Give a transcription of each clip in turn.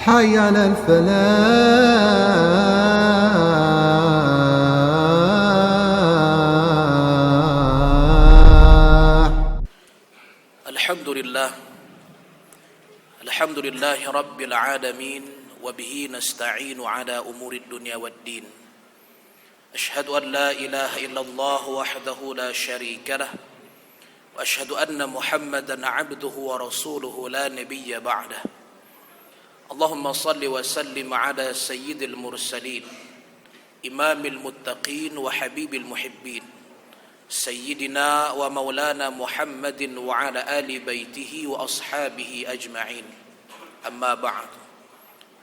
حي على الفلاح. الحمد لله رب العالمين وبه نستعين على أمور الدنيا والدين. أشهد أن لا إله إلا الله وحده لا شريك له وأشهد أن محمدا عبده ورسوله لا نبي بعده. اللهم صل وسلم على سيد المرسلين إمام المتقين وحبيب المحبين سيدنا ومولانا محمد وعلى آل بيته وأصحابه أجمعين. أما بعد،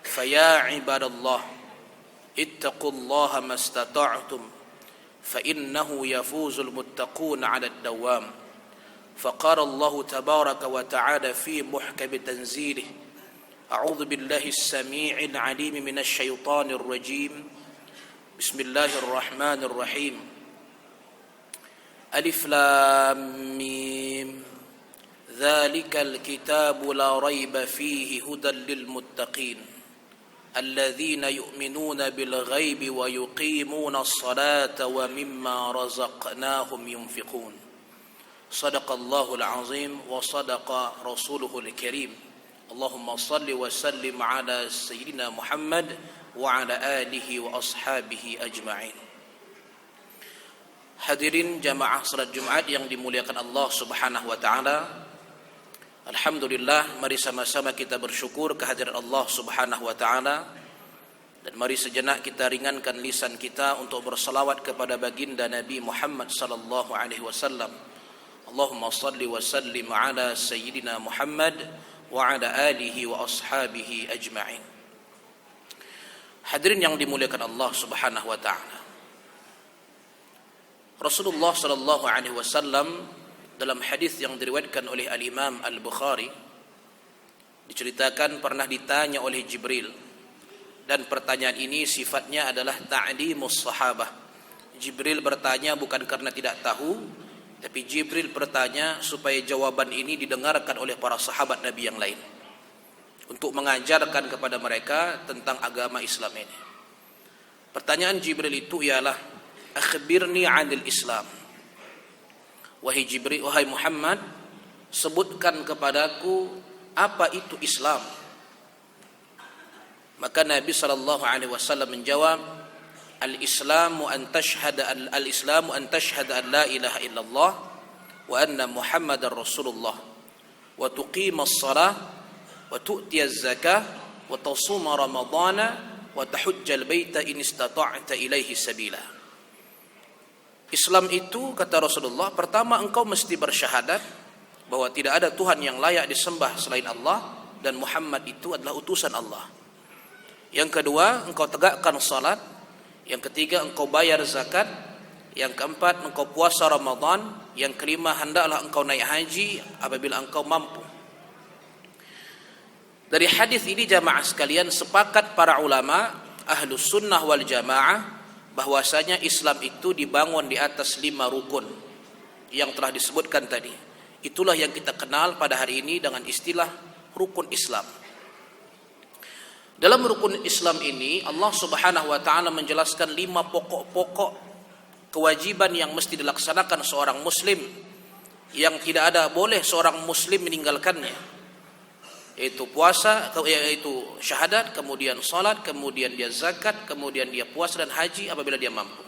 فيا عباد الله اتقوا الله ما استطعتم فإنه يفوز المتقون على الدوام. فقال الله تبارك وتعالى في محكم تنزيله: أعوذ بالله السميع العليم من الشيطان الرجيم. بسم الله الرحمن الرحيم. ألف لام ميم ذلك الكتاب لا ريب فيه هدى للمتقين الذين يؤمنون بالغيب ويقيمون الصلاة ومما رزقناهم ينفقون. صدق الله العظيم وصدق رسوله الكريم. اللهم صل وسلم على سيدنا محمد وعلى آله وأصحابه أجمعين. Hadirin jamaah salat Jumat yang dimuliakan Allah Subhanahu wa taala. Alhamdulillah, mari sama-sama kita bersyukur kehadiran Allah Subhanahu wa taala, dan mari sejenak kita ringankan lisan kita untuk bersalawat kepada baginda Nabi Muhammad sallallahu alaihi wasallam. Allahumma salli wa sallim ala sayyidina Muhammad wa ala alihi wa ashabihi ajma'in. Hadirin yang dimuliakan Allah Subhanahu wa taala. Rasulullah sallallahu alaihi wasallam dalam hadis yang diriwayatkan oleh Al-Imam Al-Bukhari diceritakan pernah ditanya oleh Jibril, dan pertanyaan ini sifatnya adalah ta'limus sahabah. Jibril bertanya bukan karena tidak tahu, tapi Jibril bertanya supaya jawaban ini didengarkan oleh para sahabat Nabi yang lain, untuk mengajarkan kepada mereka tentang agama Islam ini. Pertanyaan Jibril itu ialah, akhbirni 'anil Islam. Wahai Jibril, wahai Muhammad, sebutkan kepadaku apa itu Islam. Maka Nabi sallallahu alaihi wasallam menjawab, Al-Islamu an tashhada an la ilaha illallah wa anna Muhammadar Rasulullah wa tuqimas shalah wa tu'tiyaz zakah wa tasuma ramadhana wa tahujjal baita in istata'ta ilaihi sabila. Islam itu, kata Rasulullah, pertama engkau mesti bersyahadat bahwa tidak ada Tuhan yang layak disembah selain Allah dan Muhammad itu adalah utusan Allah. Yang kedua, engkau tegakkan salat. Yang ketiga, engkau bayar zakat. Yang keempat, engkau puasa Ramadan. Yang kelima, hendaklah engkau naik haji apabila engkau mampu. Dari hadis ini jamaah sekalian, sepakat para ulama Ahlus Sunnah wal Jamaah bahwasanya Islam itu dibangun di atas 5 rukun yang telah disebutkan tadi. Itulah yang kita kenal pada hari ini dengan istilah rukun Islam. Dalam rukun Islam ini Allah Subhanahu wa taala menjelaskan 5 pokok-pokok kewajiban yang mesti dilaksanakan seorang muslim, yang tidak ada boleh seorang muslim meninggalkannya, yaitu puasa, yaitu syahadat, kemudian salat, kemudian dia zakat, kemudian dia puasa dan haji apabila dia mampu.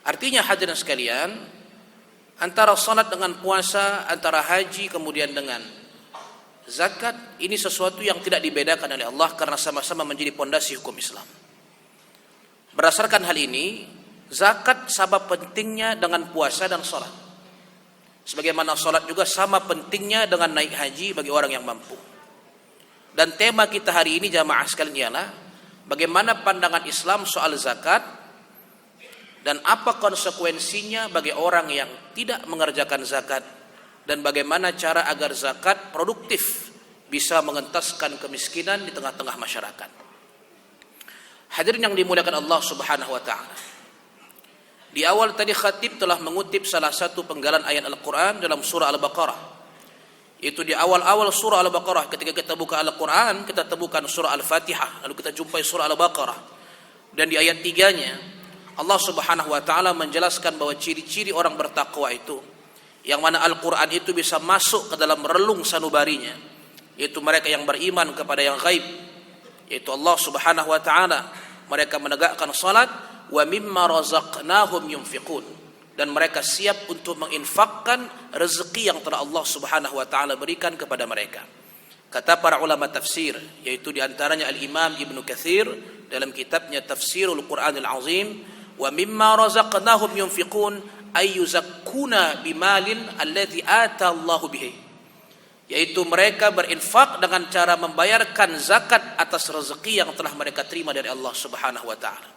Artinya hadirin sekalian, antara salat dengan puasa, antara haji kemudian dengan zakat, ini sesuatu yang tidak dibedakan oleh Allah karena sama-sama menjadi pondasi hukum Islam. Berdasarkan hal ini, zakat sama pentingnya dengan puasa dan salat. Sebagaimana salat juga sama pentingnya dengan naik haji bagi orang yang mampu. Dan tema kita hari ini jamaah sekalian ialah bagaimana pandangan Islam soal zakat dan apa konsekuensinya bagi orang yang tidak mengerjakan zakat, dan bagaimana cara agar zakat produktif bisa mengentaskan kemiskinan di tengah-tengah masyarakat. Hadirin yang dimuliakan Allah Subhanahu wa taala. Di awal tadi khatib telah mengutip salah satu penggalan ayat Al-Quran dalam surah Al-Baqarah Itu di awal-awal surah Al-Baqarah. Ketika kita buka Al-Quran, kita temukan surah Al-Fatihah, lalu kita jumpai surah Al-Baqarah. Dan di ayat 3-nya Allah Subhanahu wa taala menjelaskan bahwa ciri-ciri orang bertakwa itu, yang mana Al-Quran itu bisa masuk ke dalam relung sanubarinya, yaitu mereka yang beriman kepada yang gaib, yaitu Allah Subhanahu wa taala. Mereka menegakkan salat, wa mimma razaqnahum yunfiqun, dan mereka siap untuk menginfakkan rezeki yang telah Allah Subhanahu wa taala berikan kepada mereka. Kata para ulama tafsir, yaitu di antaranya Al-Imam Ibnu Katsir dalam kitabnya Tafsirul Qur'anil Azim, wa mimma razaqnahum yunfiqun ay yuzakkuna bimalin alladzi ata Allahu bihi, yaitu mereka berinfak dengan cara membayarkan zakat atas rezeki yang telah mereka terima dari Allah Subhanahu wa taala.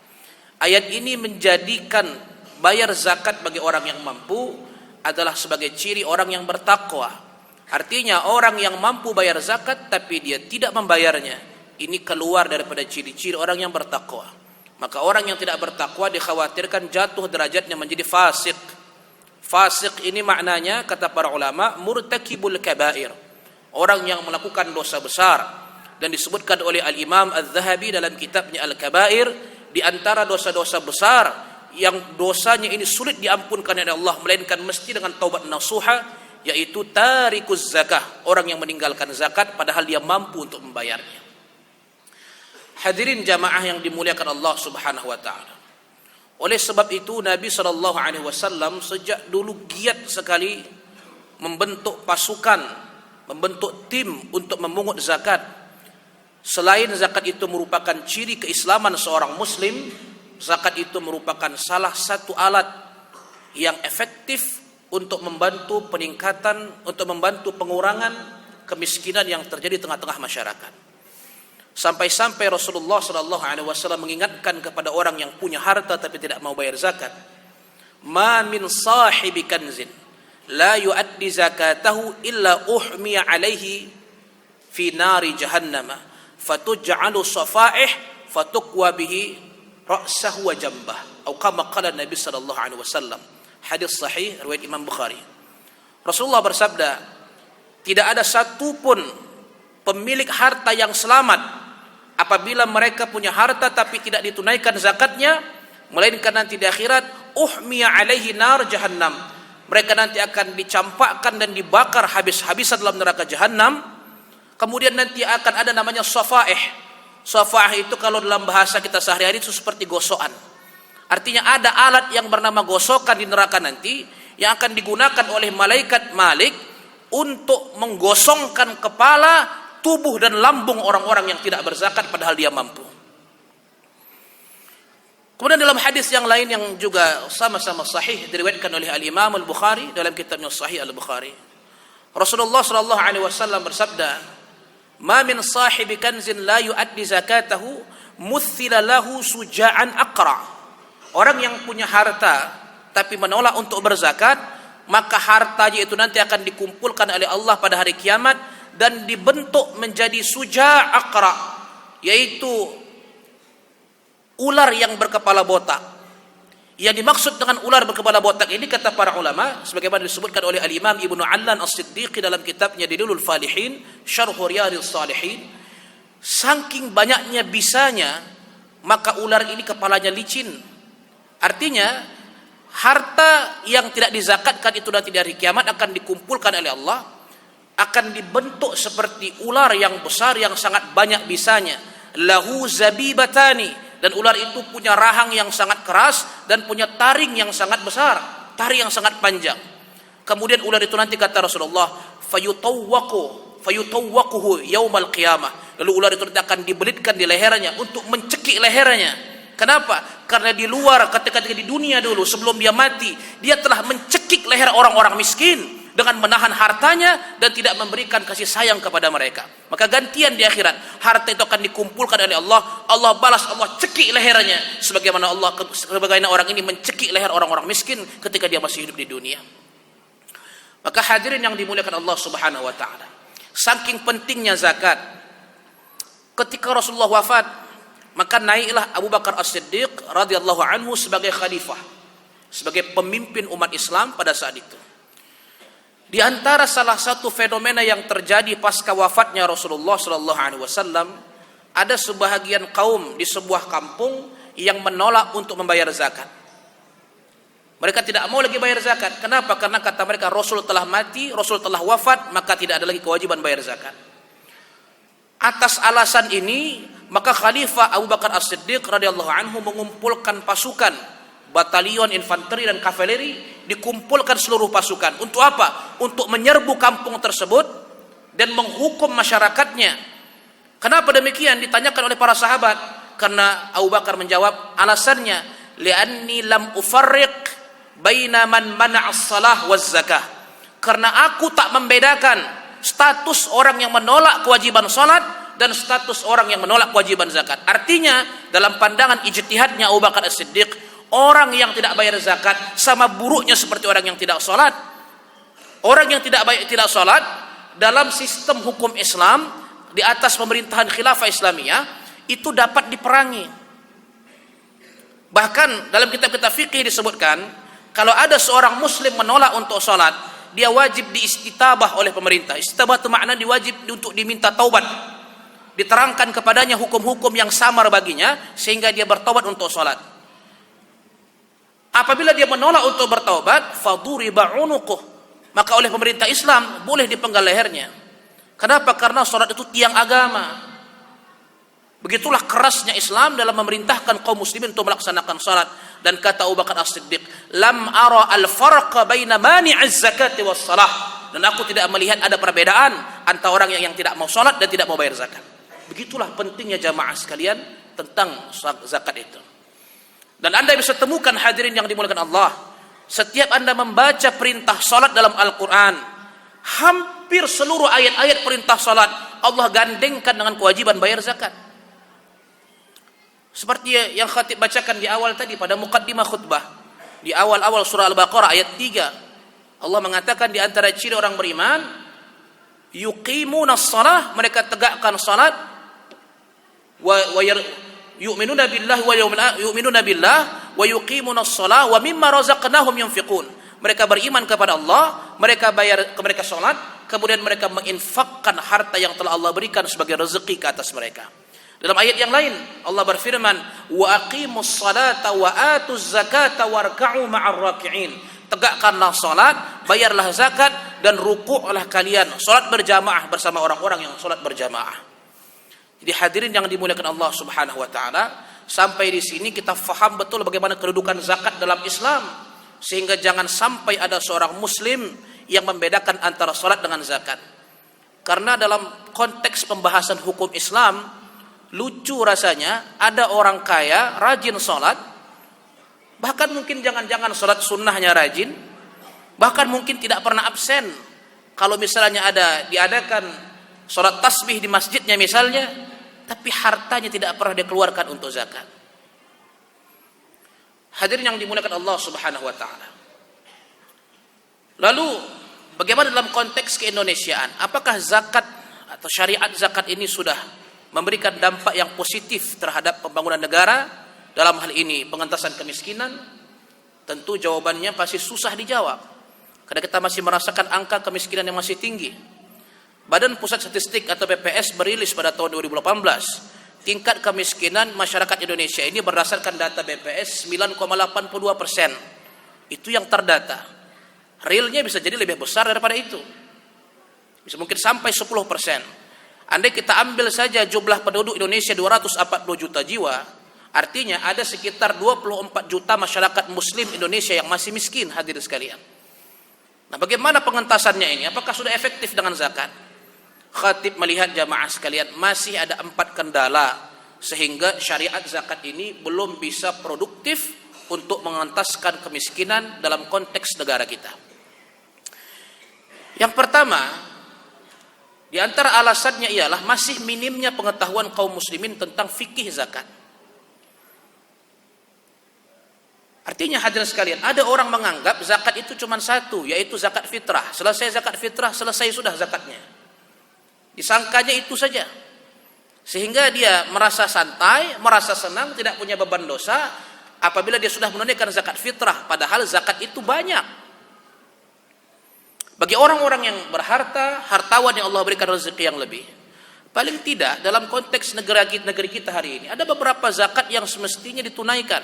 Ayat ini menjadikan bayar zakat bagi orang yang mampu adalah sebagai ciri orang yang bertakwa. Artinya orang yang mampu bayar zakat tapi dia tidak membayarnya, ini keluar daripada ciri-ciri orang yang bertakwa. Maka orang yang tidak bertakwa dikhawatirkan jatuh derajatnya menjadi fasik. Fasik ini maknanya kata para ulama murtakibul kabair, orang yang melakukan dosa besar. Dan disebutkan oleh Al-Imam Az-Zahabi dalam kitabnya Al-Kabair, di antara dosa-dosa besar yang dosanya ini sulit diampunkan oleh Allah melainkan mesti dengan taubat nasuha, yaitu tarikuz zakah, orang yang meninggalkan zakat padahal dia mampu untuk membayarnya. Hadirin jamaah yang dimuliakan Allah Subhanahu wa taala. Oleh sebab itu Nabi SAW sejak dulu giat sekali membentuk pasukan, membentuk tim untuk memungut zakat. Selain zakat itu merupakan ciri keislaman seorang muslim, zakat itu merupakan salah satu alat yang efektif untuk membantu peningkatan, untuk membantu pengurangan kemiskinan yang terjadi di tengah-tengah masyarakat. Sampai-sampai Rasulullah SAW mengingatkan kepada orang yang punya harta tapi tidak mau bayar zakat, ma min sahibi kanzin la yuaddi zakatahu illa uhmiya alaihi fi nari jahannama fatuj'alu safaih fatukwa bihi ra'sahu wa jambah, atau kama qala Nabi sallallahu alaihi wasallam. Hadis sahih riwayat Imam Bukhari. Rasulullah bersabda, tidak ada satupun pemilik harta yang selamat apabila mereka punya harta tapi tidak ditunaikan zakatnya, melainkan nanti di akhirat uhmiya alaihi nar jahannam, mereka nanti akan dicampakkan dan dibakar habis-habisan dalam neraka jahannam. Kemudian nanti akan ada namanya safaih. Safaih itu kalau dalam bahasa kita sehari-hari itu seperti gosokan. Artinya ada alat yang bernama gosokan di neraka nanti yang akan digunakan oleh malaikat Malik untuk menggosongkan kepala, tubuh dan lambung orang-orang yang tidak berzakat padahal dia mampu. Kemudian dalam hadis yang lain yang juga sama-sama sahih diriwayatkan oleh Al-Imam Al-Bukhari dalam kitabnya Sahih Al-Bukhari, Rasulullah sallallahu alaihi wasallam bersabda, ma min sahibi kanzin la yuaddi zakatahu muthila lahu suja'an aqra. Orang yang punya harta tapi menolak untuk berzakat, maka hartanya itu nanti akan dikumpulkan oleh Allah pada hari kiamat dan dibentuk menjadi suja' aqra, yaitu ular yang berkepala botak. Yang dimaksud dengan ular berkepala botak ini kata para ulama, sebagaimana disebutkan oleh Al-Imam Ibnu Allan As-Siddiqi dalam kitabnya Dilulul Falihin, Syarh Riyadhis Shalihin, saking banyaknya bisanya, maka ular ini kepalanya licin. Artinya harta yang tidak dizakatkan itu nanti dari kiamat akan dikumpulkan oleh Allah, akan dibentuk seperti ular yang besar yang sangat banyak bisanya. Lahu zabibatani, dan ular itu punya rahang yang sangat keras dan punya taring yang sangat besar, taring yang sangat panjang. Kemudian ular itu nanti kata Rasulullah, fayutawwaquhu yaumal qiyamah, lalu ular itu nanti akan dibelitkan di lehernya untuk mencekik lehernya. Kenapa? Karena di luar ketika di dunia dulu sebelum dia mati, dia telah mencekik leher orang-orang miskin dengan menahan hartanya dan tidak memberikan kasih sayang kepada mereka. Maka gantian di akhirat, harta itu akan dikumpulkan oleh Allah, Allah balas, Allah cekik lehernya sebagaimana orang ini mencekik leher orang-orang miskin ketika dia masih hidup di dunia. Maka hadirin yang dimuliakan Allah Subhanahu wa taala, saking pentingnya zakat, ketika Rasulullah wafat, maka naiklah Abu Bakar As-Siddiq radhiyallahu anhu sebagai khalifah, sebagai pemimpin umat Islam pada saat itu. Di antara salah satu fenomena yang terjadi pasca wafatnya Rasulullah sallallahu alaihi wasallam, ada sebahagian kaum di sebuah kampung yang menolak untuk membayar zakat. Mereka tidak mau lagi bayar zakat. Kenapa? Karena kata mereka Rasul telah mati, Rasul telah wafat, maka tidak ada lagi kewajiban bayar zakat. Atas alasan ini, maka Khalifah Abu Bakar As-Siddiq radhiyallahu anhu mengumpulkan pasukan, batalion infanteri dan kavaleri, dikumpulkan seluruh pasukan. Untuk apa? Untuk menyerbu kampung tersebut dan menghukum masyarakatnya. Kenapa demikian? Ditanyakan oleh para sahabat. Karena Abu Bakar menjawab, alasannya, li'anni lam ufarriq baina man mana'as salah waz zakah. Karena aku tak membedakan status orang yang menolak kewajiban salat dan status orang yang menolak kewajiban zakat. Artinya, dalam pandangan ijtihadnya Abu Bakar As-Siddiq, orang yang tidak bayar zakat sama buruknya seperti orang yang tidak salat. Orang yang tidak salat dalam sistem hukum Islam di atas pemerintahan khilafah Islamiyah itu dapat diperangi. Bahkan dalam kitab-kitab fikih disebutkan, kalau ada seorang muslim menolak untuk salat, dia wajib diistitabah oleh pemerintah. Istitabah itu makna diwajib untuk diminta taubat. Diterangkan kepadanya hukum-hukum yang samar baginya sehingga dia bertaubat untuk salat. Apabila dia menolak untuk bertaubat, faduriba unuquh, maka oleh pemerintah Islam boleh dipenggal lehernya. Kenapa? Karena salat itu tiang agama. Begitulah kerasnya Islam dalam memerintahkan kaum muslimin untuk melaksanakan salat. Dan kata Abu Bakar As-Siddiq, lam ara al-farqa baina mani'iz zakati was salah. Dan aku tidak melihat ada perbedaan antara orang yang tidak mau salat dan tidak mau bayar zakat. Begitulah pentingnya jamaah sekalian tentang zakat itu. Dan Anda bisa temukan hadirin yang dimuliakan Allah, setiap Anda membaca perintah salat dalam Al-Quran, hampir seluruh ayat-ayat perintah salat Allah gandengkan dengan kewajiban bayar zakat. Seperti yang khatib bacakan di awal tadi pada muqaddimah khutbah, di awal-awal surah Al-Baqarah ayat 3, Allah mengatakan di antara ciri orang beriman, yuqimunas shalah, mereka tegakkan salat, yu'minuna billahi wa yu'minuna billah wa yuqimunas shalah wa mimma razaqnahum yunfiqun. Mereka beriman kepada Allah, mereka salat, kemudian mereka menginfakkan harta yang telah Allah berikan sebagai rezeki ke atas mereka. Dalam ayat yang lain Allah berfirman, wa aqimus salata wa atuz zakata warka'u ma'ar raki'in. Tegakkanlah salat, bayarlah zakat, dan rukuklah kalian. Salat berjamaah bersama orang-orang yang salat berjamaah. Jadi hadirin yang dimuliakan Allah Subhanahu wa taala, sampai di sini kita faham betul bagaimana kedudukan zakat dalam Islam, sehingga jangan sampai ada seorang muslim yang membedakan antara salat dengan zakat. Karena dalam konteks pembahasan hukum Islam, lucu rasanya ada orang kaya rajin salat, bahkan mungkin jangan-jangan salat sunnahnya rajin, bahkan mungkin tidak pernah absen. Kalau misalnya diadakan salat tasbih di masjidnya misalnya, tapi hartanya tidak pernah dikeluarkan untuk zakat. Hadirin yang dimuliakan Allah Subhanahu wa taala. Lalu bagaimana dalam konteks keindonesiaan? Apakah zakat atau syariat zakat ini sudah memberikan dampak yang positif terhadap pembangunan negara, dalam hal ini pengentasan kemiskinan? Tentu jawabannya pasti susah dijawab, karena kita masih merasakan angka kemiskinan yang masih tinggi. Badan Pusat Statistik atau BPS merilis pada tahun 2018 tingkat kemiskinan masyarakat Indonesia ini berdasarkan data BPS 9,82%. Itu yang terdata. Realnya bisa jadi lebih besar daripada itu, bisa mungkin sampai 10%. Andai kita ambil saja jumlah penduduk Indonesia 240 juta jiwa, artinya ada sekitar 24 juta masyarakat muslim Indonesia yang masih miskin, hadirin sekalian. Nah, bagaimana pengentasannya ini? Apakah sudah efektif dengan zakat? Khatib melihat jamaah sekalian, masih ada 4 kendala sehingga syariat zakat ini belum bisa produktif untuk mengentaskan kemiskinan dalam konteks negara kita. Yang pertama, di antara alasannya ialah masih minimnya pengetahuan kaum muslimin tentang fikih zakat. Artinya hadirin sekalian, ada orang menganggap zakat itu cuma satu, yaitu zakat fitrah. Selesai zakat fitrah, selesai sudah zakatnya. Disangkanya itu saja. Sehingga dia merasa santai, merasa senang, tidak punya beban dosa apabila dia sudah menunaikan zakat fitrah, padahal zakat itu banyak. Bagi orang-orang yang berharta, hartawan yang Allah berikan rezeki yang lebih, paling tidak dalam konteks negeri kita hari ini, ada beberapa zakat yang semestinya ditunaikan.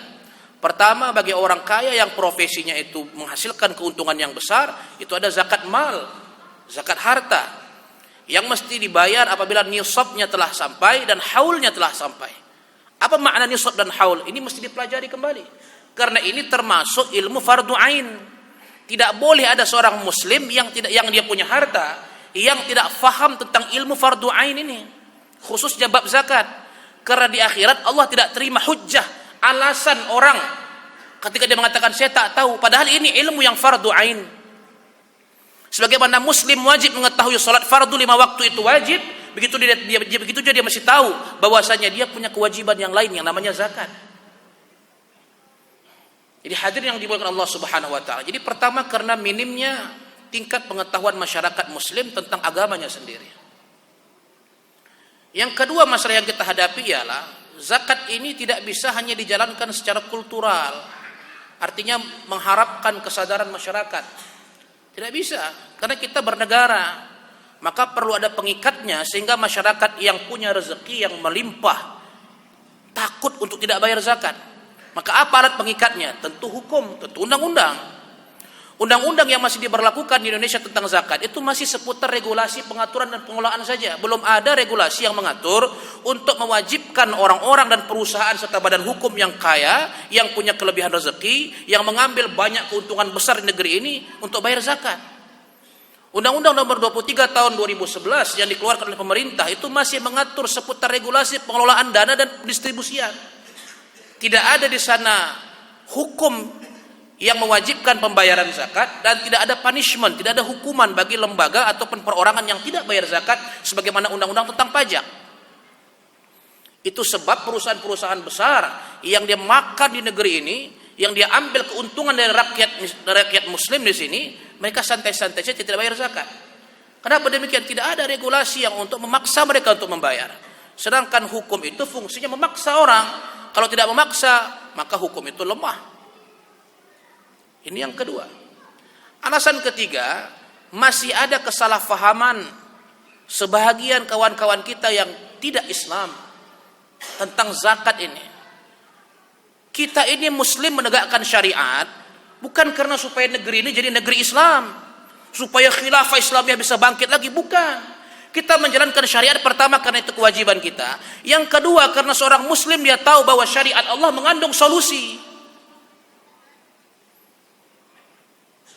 Pertama, bagi orang kaya yang profesinya itu menghasilkan keuntungan yang besar, itu ada zakat mal, zakat harta, yang mesti dibayar apabila nisabnya telah sampai dan haulnya telah sampai. Apa makna nisab dan haul? Ini mesti dipelajari kembali. Karena ini termasuk ilmu fardu ain. Tidak boleh ada seorang muslim yang dia punya harta yang tidak faham tentang ilmu fardu ain ini, khususnya bab zakat. Karena di akhirat Allah tidak terima hujjah, alasan orang ketika dia mengatakan saya tak tahu, padahal ini ilmu yang fardu ain. Sebagaimana muslim wajib mengetahui salat fardu 5 waktu itu wajib, begitu dia masih tahu bahwasanya dia punya kewajiban yang lain yang namanya zakat. Jadi hadir yang dimuliakan Allah Subhanahu wa taala. Jadi pertama, karena minimnya tingkat pengetahuan masyarakat muslim tentang agamanya sendiri. Yang kedua, masalah yang kita hadapi ialah zakat ini tidak bisa hanya dijalankan secara kultural. Artinya mengharapkan kesadaran masyarakat. Tidak bisa, karena kita bernegara. Maka perlu ada pengikatnya sehingga masyarakat yang punya rezeki yang melimpah takut untuk tidak bayar zakat. Maka apa alat pengikatnya? Tentu hukum, tentu undang-undang. Undang-undang yang masih diberlakukan di Indonesia tentang zakat itu masih seputar regulasi pengaturan dan pengelolaan saja. Belum ada regulasi yang mengatur untuk mewajibkan orang-orang dan perusahaan serta badan hukum yang kaya, yang punya kelebihan rezeki, yang mengambil banyak keuntungan besar di negeri ini untuk bayar zakat. Undang-Undang nomor 23 tahun 2011 yang dikeluarkan oleh pemerintah itu masih mengatur seputar regulasi pengelolaan dana dan pendistribusian. Tidak ada di sana hukum yang mewajibkan pembayaran zakat, dan tidak ada punishment, tidak ada hukuman bagi lembaga ataupun perorangan yang tidak bayar zakat sebagaimana undang-undang tentang pajak. Itu sebab perusahaan-perusahaan besar yang dia makan di negeri ini, yang dia ambil keuntungan dari rakyat muslim di sini, mereka santai-santai saja tidak bayar zakat. Kenapa demikian? Tidak ada regulasi yang untuk memaksa mereka untuk membayar. Sedangkan hukum itu fungsinya memaksa orang. Kalau tidak memaksa, maka hukum itu lemah. Ini yang kedua. Alasan ketiga, masih ada kesalahpahaman sebahagian kawan-kawan kita yang tidak Islam tentang zakat ini. Kita ini muslim menegakkan syariat bukan karena supaya negeri ini jadi negeri Islam, supaya khilafah Islamiyah bisa bangkit lagi, bukan. Kita menjalankan syariat pertama karena itu kewajiban kita. Yang kedua, karena seorang muslim dia tahu bahwa syariat Allah mengandung solusi.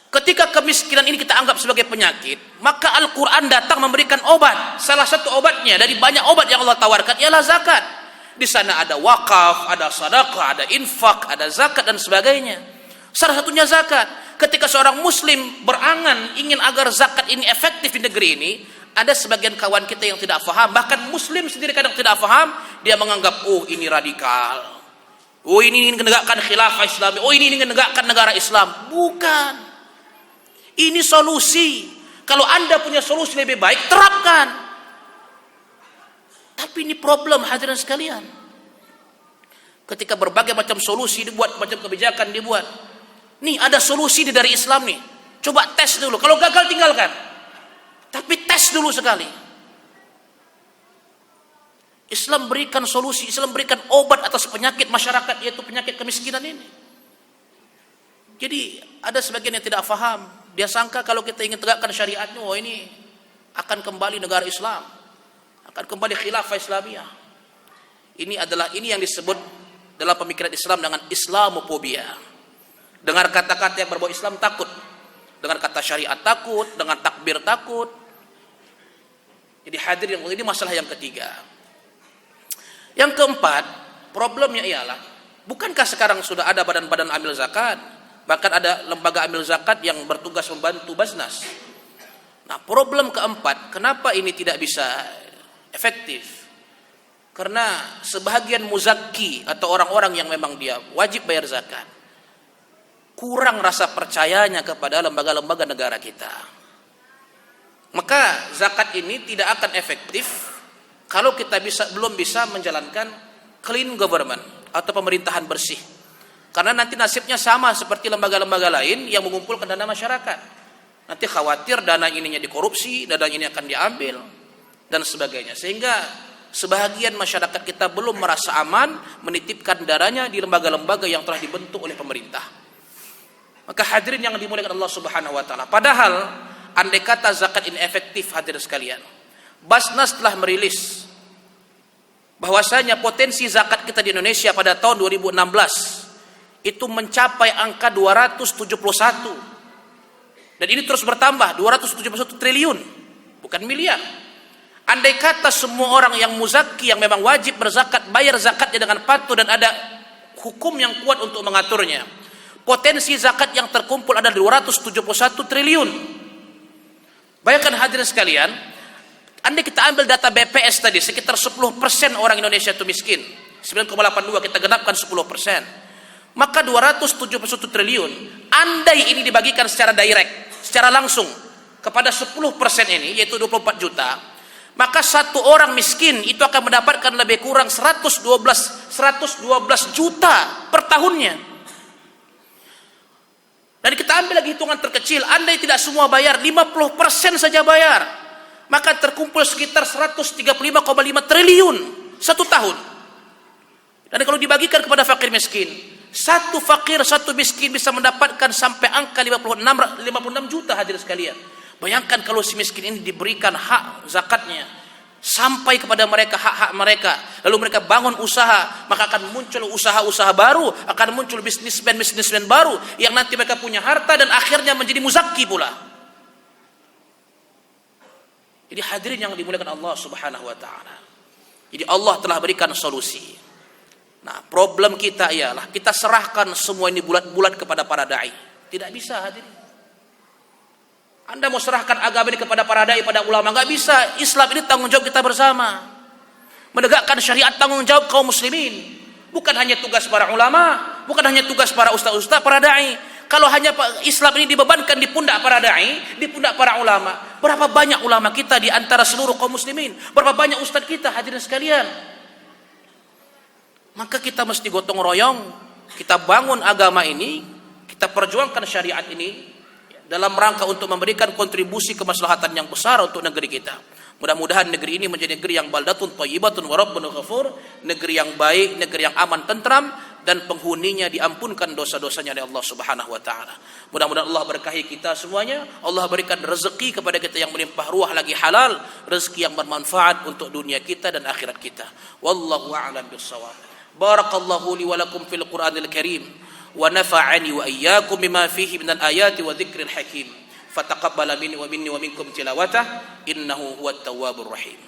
Ketika kemiskinan ini kita anggap sebagai penyakit, maka Al-Quran datang memberikan obat. Salah satu obatnya dari banyak obat yang Allah tawarkan ialah zakat. Di sana ada wakaf, ada sedekah, ada infak, ada zakat dan sebagainya. Salah satunya zakat. Ketika seorang muslim berangan ingin agar zakat ini efektif di negeri ini, ada sebagian kawan kita yang tidak faham, bahkan muslim sendiri kadang tidak faham, dia menganggap, oh ini radikal, oh ini ingin menegakkan khilafah Islam, oh ini ingin menegakkan negara Islam. Bukan. Ini solusi. Kalau Anda punya solusi lebih baik, terapkan. Tapi ini problem hadirin sekalian. Ketika berbagai macam solusi dibuat, macam kebijakan dibuat, nih ada solusi dari Islam nih, coba tes dulu, kalau gagal tinggalkan. Tapi tes dulu sekali. Islam berikan solusi, Islam berikan obat atas penyakit masyarakat, yaitu penyakit kemiskinan ini. Jadi ada sebagian yang tidak faham. Dia sangka kalau kita ingin tegakkan syariatnya, oh ini akan kembali negara Islam, akan kembali khilafah Islamiyah. Ini yang disebut dalam pemikiran Islam dengan Islamophobia. Dengar kata-kata yang berbau Islam takut, dengar kata syariat takut, dengan takbir takut. Jadi hadir yang ini masalah yang ketiga. Yang keempat, problemnya ialah, bukankah sekarang sudah ada badan-badan amil zakat, bahkan ada lembaga amil zakat yang bertugas membantu Basnas. Nah, problem keempat, kenapa ini tidak bisa efektif? Karena sebahagian muzaki atau orang-orang yang memang dia wajib bayar zakat, kurang rasa percayanya kepada lembaga-lembaga negara kita. Maka zakat ini tidak akan efektif kalau kita belum bisa menjalankan clean government atau pemerintahan bersih. Karena nanti nasibnya sama seperti lembaga-lembaga lain yang mengumpulkan dana masyarakat. Nanti khawatir dana ininya dikorupsi, dana ini akan diambil dan sebagainya. Sehingga sebahagian masyarakat kita belum merasa aman menitipkan dananya di lembaga-lembaga yang telah dibentuk oleh pemerintah. Maka hadirin yang dimuliakan Allah Subhanahu wa taala, padahal andai kata zakat ini efektif, hadirin sekalian, Basnas telah merilis bahwasanya potensi zakat kita di Indonesia pada tahun 2016 itu mencapai angka 271. Dan ini terus bertambah, 271 triliun, bukan miliar. Andai kata semua orang yang muzaki, yang memang wajib berzakat, bayar zakatnya dengan patuh dan ada hukum yang kuat untuk mengaturnya, potensi zakat yang terkumpul ada 271 triliun. Bayangkan hadirin sekalian, andai kita ambil data BPS tadi, sekitar 10% orang Indonesia itu miskin, 9,82, kita genapkan 10%. Maka 271 triliun, andai ini dibagikan secara direct, secara langsung kepada 10% ini, yaitu 24 juta, maka satu orang miskin itu akan mendapatkan lebih kurang 112 juta per tahunnya. Dan kita ambil lagi hitungan terkecil, andai tidak semua bayar, 50% saja bayar, maka terkumpul sekitar 135,5 triliun satu tahun. Dan kalau dibagikan kepada fakir miskin, satu fakir, satu miskin bisa mendapatkan sampai angka 56 juta, hadirin sekalian. Bayangkan kalau si miskin ini diberikan hak zakatnya sampai kepada mereka, hak-hak mereka, lalu mereka bangun usaha, maka akan muncul usaha-usaha baru, akan muncul bisnismen baru yang nanti mereka punya harta dan akhirnya menjadi muzaki pula. Jadi hadirin yang dimuliakan Allah Subhanahu wa taala, jadi Allah telah berikan solusi. Nah, problem kita ialah kita serahkan semua ini bulat-bulat kepada para dai. Tidak bisa, hadirin. Anda mau serahkan agama ini kepada para dai, pada ulama, enggak bisa. Islam ini tanggung jawab kita bersama. Menegakkan syariat tanggung jawab kaum muslimin. Bukan hanya tugas para ulama, bukan hanya tugas para ustaz-ustaz, para dai. Kalau hanya Islam ini dibebankan di pundak para dai, di pundak para ulama, berapa banyak ulama kita di antara seluruh kaum muslimin? Berapa banyak ustaz kita, hadirin sekalian? Maka kita mesti gotong royong, kita bangun agama ini, kita perjuangkan syariat ini dalam rangka untuk memberikan kontribusi kemaslahatan yang besar untuk negeri kita. Mudah-mudahan negeri ini menjadi negeri yang baldatun thayyibatun wa rabbun ghafur, negeri yang baik, negeri yang aman tentram, dan penghuninya diampunkan dosa-dosanya oleh Allah Subhanahu wa taala. Mudah-mudahan Allah berkahi kita semuanya, Allah berikan rezeki kepada kita yang melimpah ruah lagi halal, rezeki yang bermanfaat untuk dunia kita dan akhirat kita. Wallahu a'lam bissawab. Barakallahu li wa lakum fil Qur'anil Karim wa nafa'ani wa iyyakum bima fihi minal ayati wa dzikril hakim. Fataqabbala minni wa minkum tilawatah innahu huwat tawwabur rahim.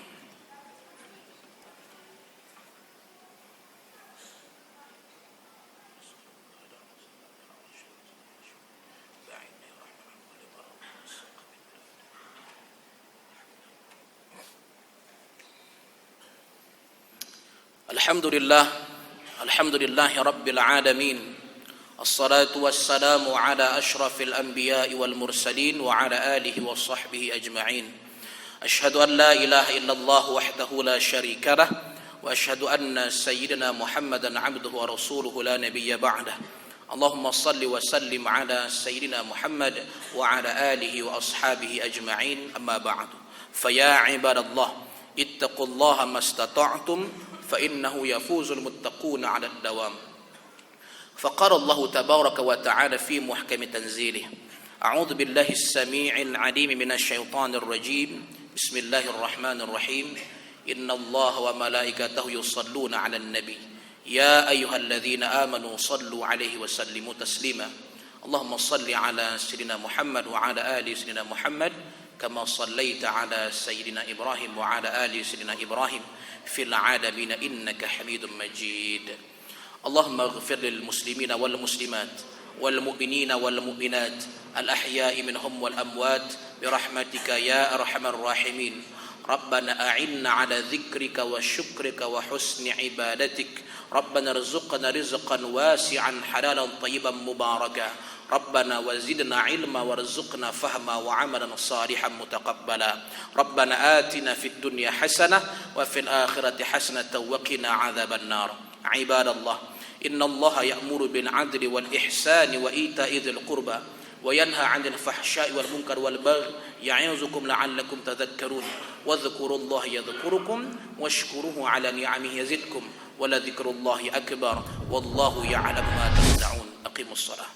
Alhamdulillahi Rabbil Alamin. Assalatu wassalamu ala ashrafil anbiya'i wal mursalin wa ala alihi wa sahbihi ajma'in. Ashhadu an la ilaha illallah wahdahu la sharika lah wa ashhadu anna sayyidina Muhammadan abduhu wa rasuluhu la nabiyya ba'dah. Allahumma salli wa sallim ala sayyidina Muhammad wa ala alihi wa ashabihi ajma'in, amma ba'du. Faya ibadallah, ittaqullaha mastata'tum فإنه يفوز المتقون على الدوام. فقال الله تبارك وتعالى في محكم تنزيله: أعوذ بالله السميع العليم من الشيطان الرجيم. بسم الله الرحمن الرحيم. إن الله وملائكته يصلون على النبي يا أيها الذين آمنوا صلوا عليه وسلموا تسليما. اللهم صل على سيدنا محمد وعلى آل سيدنا محمد كما صليت على سيدنا إبراهيم وعلى آل سيدنا إبراهيم في العالمين إنك حميد مجيد. اللهم اغفر للمسلمين والمسلمات والمؤمنين والمؤمنات الأحياء منهم والأموات برحمتك يا أرحم الراحمين. ربنا أعنا على ذكرك وشكرك وحسن عبادتك. ربنا ارزقنا رزقا واسعا حلالا طيبا مباركا. ربنا وزدنا علما وارزقنا فهما وعملا صالحا متقبلا. ربنا آتنا في الدنيا حسنة وفي الآخرة حسنة وقنا عذاب النار. عباد الله، إن الله يأمر بالعدل والإحسان وإيتاء ذي القربى وينهى عن الفحشاء والمنكر والبغي يعظكم لعلكم تذكرون واذكروا الله يذكركم واشكروه على نعمه يزدكم ولذكر الله أكبر والله يعلم ما تصنعون أقيموا الصلاة